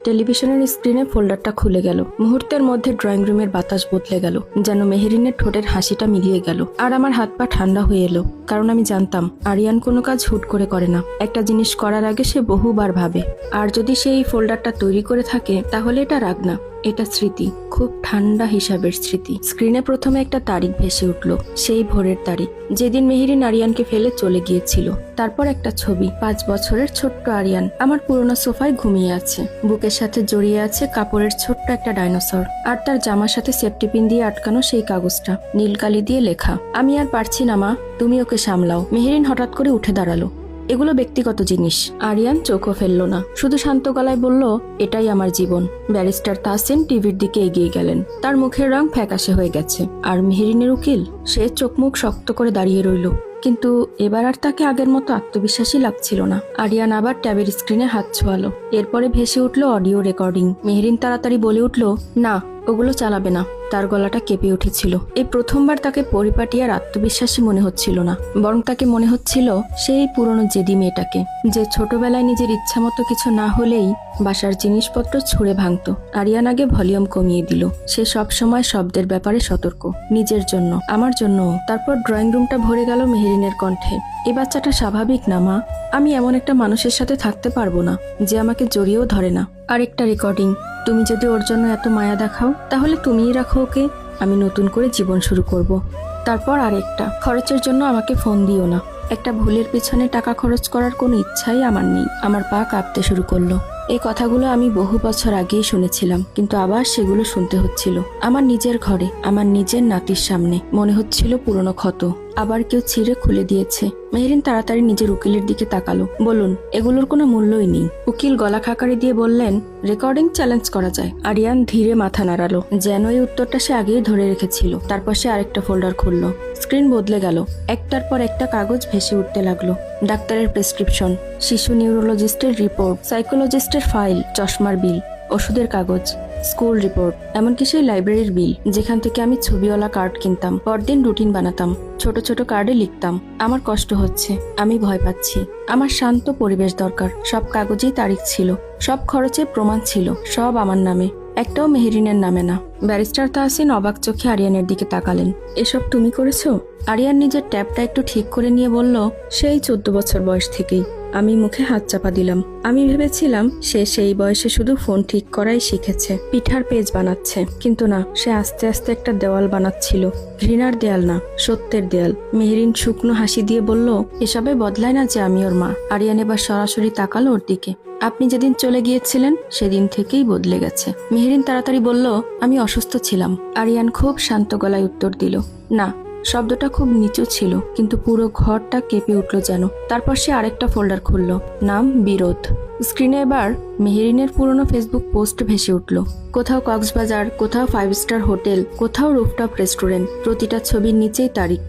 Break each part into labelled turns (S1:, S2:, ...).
S1: টেলিভিশনের স্ক্রিনে ফোল্ডারটা খুলে গেল। মুহূর্তের মধ্যে ড্রয়িং রুমের বাতাস বদলে গেল, যেন মেহেরিনের ঠোঁটের হাসিটা মিলিয়ে গেল। আর আমার হাত পা ঠান্ডা হয়ে এলো, কারণ আমি জানতাম আরিয়ান কোনো কাজ হুট করে না। একটা জিনিস করার আগে সে বহুবার ভাবে। আর যদি সেই ফোল্ডারটা তৈরি করে থাকে, তাহলে এটা রাগ না, এটা স্মৃতি, খুব ঠান্ডা হিসাবের স্মৃতি। স্ক্রিনে প্রথমে একটা তারিখ ভেসে উঠল, সেই ভোরের তারিখ, যেদিন মেহেরিন আরিয়ানকে ফেলে চলে গিয়েছিল। তারপর একটা ছবি, 5 বছরের ছোট্ট আরিয়ান আমার পুরোনো সোফায় ঘুমিয়ে আছে, বুকের সাথে জড়িয়ে আছে কাপড়ের ছোট্ট একটা ডাইনোসর, আর তার জামার সাথে সেফটি পিন দিয়ে আটকানো সেই কাগজটা, নীল কালি দিয়ে লেখা, আমি আর পারছি না মা, তুমি ওকে সামলাও। মেহেরিন হঠাৎ করে উঠে দাঁড়ালো। এগুলো ব্যক্তিগত জিনিস। আরিয়ান চোখও ফেলল না, শুধু শান্ত গলায় বলল, এটাই আমার জীবন। ব্যারিস্টার তাহসিন টিভির দিকে এগিয়ে গেলেন। তার মুখের রং ফ্যাকাশে হয়ে গেছে। আর মেহেরিনের উকিল, সে চোখ মুখ শক্ত করে দাঁড়িয়ে রইল। কিন্তু এবার আর তাকে আগের মতো আত্মবিশ্বাসী লাগছিল না। আরিয়ান আবার ট্যাবের স্ক্রিনে হাত ছোঁয়ালো। এরপরে ভেসে উঠল অডিও রেকর্ডিং। মেহেরিন তাড়াতাড়ি বলে উঠল, না, ওগুলো চালাবে না। তার গলাটা কেঁপে উঠেছিল। এই প্রথমবার তাকে পরিপাটি আর আত্মবিশ্বাসী মনে হচ্ছিল না, বরং তাকে মনে হচ্ছিল সেই পুরনো জেদি মেয়েটাকে, যে ছোটবেলায় নিজের ইচ্ছা মতো কিছু না হলেই বাসার জিনিসপত্র ছুঁড়ে ভাঙত। আরিয়ান আগে ভলিউম কমিয়ে দিল। সে সব সময় শব্দের ব্যাপারে সতর্ক, নিজের জন্য, আমার জন্য। তারপর ড্রয়িং রুমটা ভরে গেল মেহেরিনের কণ্ঠে। এই বাচ্চাটা স্বাভাবিক না মা, আমি এমন একটা মানুষের সাথে থাকতে পারবো না যে আমাকে জড়িয়েও ধরে না। আরেকটা রেকর্ডিং, তুমি যদি ওর জন্য এত মায়া দেখাও, তাহলে তুমিই রাখো ওকে, আমি নতুন করে জীবন শুরু করব। তারপর আরেকটা, খরচের জন্য আমাকে ফোন দিও না। একটা ভুলের পিছনে টাকা খরচ করার কোনো ইচ্ছাই আমার নেই। আমার পা কাঁপতে শুরু করলো। এই কথাগুলো আমি বহু বছর আগেই শুনেছিলাম, কিন্তু আবার সেগুলো শুনতে হচ্ছিল। আমার নিজের ঘরে, আমার নিজের নাতির সামনে। মনে হচ্ছিল পুরনো ক্ষত আবার কেউ ছিঁড়ে খুলে দিয়েছে। মেহেরিন তাড়াতাড়ি নিজের উকিলের দিকে তাকালো। বলুন, এগুলোর কোনো মূল্যই নেই। উকিল গলা খাকারি দিয়ে বললেন, রেকর্ডিং চ্যালেঞ্জ করা যায়। আরিয়ান ধীরে মাথা নাড়ালো, যেন এই উত্তরটা সে আগেই ধরে রেখেছিল। তারপর সে আরেকটা ফোল্ডার খুললো। স্ক্রিন বদলে গেল। একটার পর একটা কাগজ ভেসে উঠতে লাগলো। ডাক্তারের প্রেসক্রিপশন, শিশু নিউরোলজিস্টের রিপোর্ট, সাইকোলজিস্টের ফাইল, চশমার বিল, ওষুধের কাগজ, স্কুল রিপোর্ট, এমনকি সেই লাইব্রেরির বিল, যেখান থেকে আমি ছবিওয়ালা কার্ড কিনতাম, পরদিন রুটিন বানাতাম, ছোট ছোট কার্ডে লিখতাম, আমার কষ্ট হচ্ছে, আমি ভয় পাচ্ছি, আমার শান্ত পরিবেশ দরকার। সব কাগজেই তারিখ ছিল, সব খরচের প্রমাণ ছিল, সব আমার নামে, একটাও মেহেরিনের নামে না। ব্যারিস্টার তাহসিন অবাক চোখে আরিয়ানের দিকে তাকালেন। এসব তুমি করেছো? আরিয়ান নিজের ট্যাপটা একটু ঠিক করে নিয়ে বলল, সেই 14 বছর বয়স থেকেই। আমি মুখে হাত চাপা দিলাম। আমি ভেবেছিলাম সে সেই বয়সে শুধু ফোন ঠিক করাই শিখেছে, পিঠার পেজ বানাচ্ছে, কিন্তু না, সে আস্তে আস্তে একটা দেওয়াল বানাচ্ছিল। ঘৃণার দেয়াল না, সত্যের দেয়াল। মেহেরিন শুকনো হাসি দিয়ে বলল, এসবে বদলায় না যে আমি ওর মা। আরিয়ান এবার সরাসরি তাকালো ওর দিকে। আপনি যেদিন চলে গিয়েছিলেন সেদিন থেকেই বদলে গেছে। মেহেরিন তাড়াতাড়ি বলল, আমি অসুস্থ ছিলাম। আরিয়ান খুব শান্ত গলায় উত্তর দিল, না। শব্দটা খুব নিচু ছিল, কিন্তু পুরো ঘরটা কেঁপে উঠল যেন। তারপর সে আরেকটা ফোল্ডার খুলল, নাম বিরোধ। স্ক্রিনে এবার মেহেরিনের পুরনো ফেসবুক পোস্ট ভেসে উঠল। কোথাও কক্সবাজার, কোথাও 5 স্টার হোটেল, কোথাও রুফটপ রেস্টুরেন্ট, প্রতিটা ছবির নিচেই তারিখ।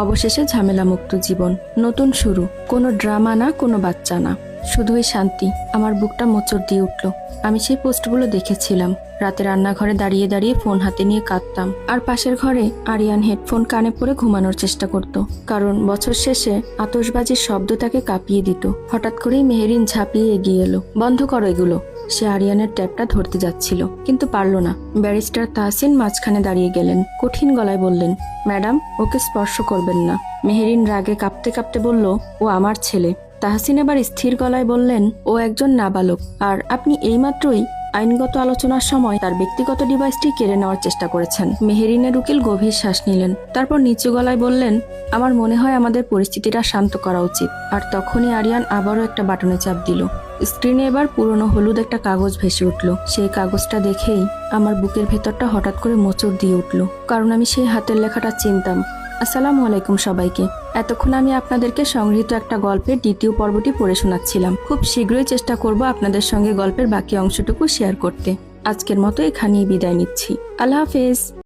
S1: অবশেষে ঝামেলামুক্ত জীবন, নতুন শুরু, কোনো ড্রামা না, কোনো বাচ্চা না, শুধুই শান্তি। আমার বুকটা মোচড় দিয়ে উঠল। আমি সেই পোস্টগুলো দেখেছিলাম। রাতে রান্নাঘরে দাঁড়িয়ে দাঁড়িয়ে ফোন হাতে নিয়ে কাঁদতাম, আর পাশের ঘরে আরিয়ান হেডফোন কানে পরে ঘুমানোর চেষ্টা করত, কারণ বছর শেষে আতশবাজির শব্দ তাকে কাঁপিয়ে দিত। হঠাৎ করেই মেহেরিন ঝাঁপিয়ে এগিয়ে এলো। বন্ধ করো এগুলো। সে আরিয়ানের ট্যাপটা ধরতে যাচ্ছিল, কিন্তু পারল না। ব্যারিস্টার তাহসিন মাঝখানে দাঁড়িয়ে গেলেন। কঠিন গলায় বললেন, ম্যাডাম, ওকে স্পর্শ করবেন না। মেহেরিন রাগে কাঁপতে কাঁপতে বলল, ও আমার ছেলে। তাহসিন এবার স্থির গলায় বললেন, ও একজন নাবালক, আর আপনি এইমাত্রই আইনগত আলোচনার সময় তার ব্যক্তিগত ডিভাইসটি কেড়ে নেওয়ার চেষ্টা করেছেন। মেহেরিনের উকিল গভীর শ্বাস নিলেন। তারপর নিচু গলায় বললেন, আমার মনে হয় আমাদের পরিস্থিতিটা শান্ত করা উচিত। আর তখনই আরিয়ান আবারও একটা বাটনে চাপ দিল। স্ক্রিনে এবার পুরনো হলুদ একটা কাগজ ভেসে উঠল। সেই কাগজটা দেখেই আমার বুকের ভেতরটা হঠাৎ করে মোচড় দিয়ে উঠল, কারণ আমি সেই হাতের লেখাটা চিনতাম। আসসালামু আলাইকুম সবাইকে। এতক্ষণ আমি আপনাদেরকে সংগৃহীত একটা গল্পের দ্বিতীয় পর্বটি পড়ে শোনাচ্ছিলাম। খুব শীঘ্রই চেষ্টা করব আপনাদের সঙ্গে গল্পের বাকি অংশটুকু শেয়ার করতে। আজকের মতো এখানেই বিদায় নিচ্ছি। আল্লাহ হাফেজ।